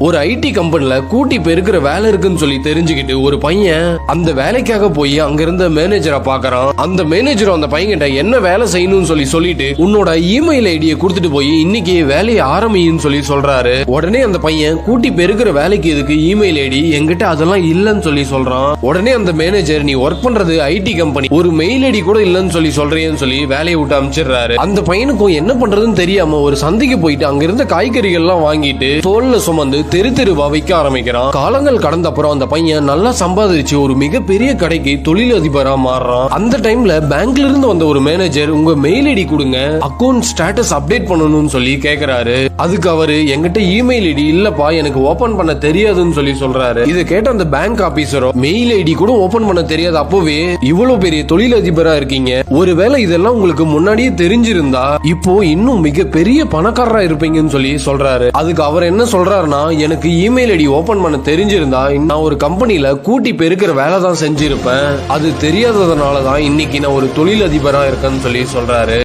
ஒரு ஐடி கம்பெனில கூட்டி பெருக்கிற வேலை இருக்குன்னு சொல்லி தெரிஞ்சுக்கிட்டு ஒரு பையன் அந்த வேலைக்காக போய் அங்க இருந்த மேனேஜரை பாக்குறான். அந்த மேனேஜர் அந்த பையன்கிட்ட என்ன வேலை செய்யணும்னு சொல்லிட்டு உன்னோட இமெயில் ஐடியை கொடுத்துட்டு போய் இன்னைக்கு வேலையை ஆரம்பின்னு சொல்றாரு. உடனே அந்த பையன் கூட்டி பெருக்கிற வேலைக்கு இதுக்கு இமெயில் ஐடி என்கிட்ட அதெல்லாம் இல்லன்னு சொல்றான். உடனே அந்த மேனேஜர் நீ ஒர்க் பண்றது ஐடி கம்பெனி, ஒரு மெயில் ஐடி கூட இல்லன்னு சொல்றேன்னு சொல்லி வேலையை விட்டு அமைச்சிடுறாரு. அந்த பையனுக்கும் என்ன பண்றதுன்னு தெரியாம ஒரு சந்தைக்கு போயிட்டு அங்க இருந்த காய்கறிகள் எல்லாம் வாங்கிட்டு தோல்ல சுமந்து தெரு தெருவா வைக்க ஆரம்பிக்கிறான். காலங்கள் கடந்த அப்புறம் அந்த பையன் நல்லா சம்பாதிச்சு ஒரு மிகப்பெரிய கடைக்கு தொழிலதிபரா மாறுறான். அந்த டைம்ல பேங்க்ல இருந்து வந்த ஒரு மேனேஜர் உங்க மெயில் ஐடி கொடுங்க, அக்கவுண்ட் ஸ்டேட்டஸ் அப்டேட் பண்ணணும்னு சொல்லி கேக்குறாரு. அதுக்கு அவரு என்கிட்ட இமெயில் ஐடி இல்லப்பா, எனக்கு ஓபன் பண்ண தெரியாதுன்னு சொல்றாரு. இதை கேட்ட அந்த பேங்க் ஆபீசரோ மெயில் ஐடி கூட ஓபன் பண்ண தெரியாது, அப்பவே இவ்வளவு பெரிய தொழிலதிபரா இருக்கீங்க, ஒருவேளை இதெல்லாம் உங்களுக்கு முன்னாடியே தெரிஞ்சிருந்தா இப்போ இன்னும் மிகப்பெரிய பணக்காரரா இருப்பீங்கன்னு சொல்றாரு. அதுக்கு அவர் என்ன சொல்றாருன்னா, எனக்கு இமெயில் ஐடி ஓபன் பண்ண தெரிஞ்சிருந்தா நான் ஒரு கம்பெனில கூட்டி பெருக்கிற வேலை தான் செஞ்சிருப்பேன், அது தெரியாததுனாலதான் இன்னைக்கு நான் ஒரு தொழிலதிபரா இருக்கேன்னு சொல்றாரு.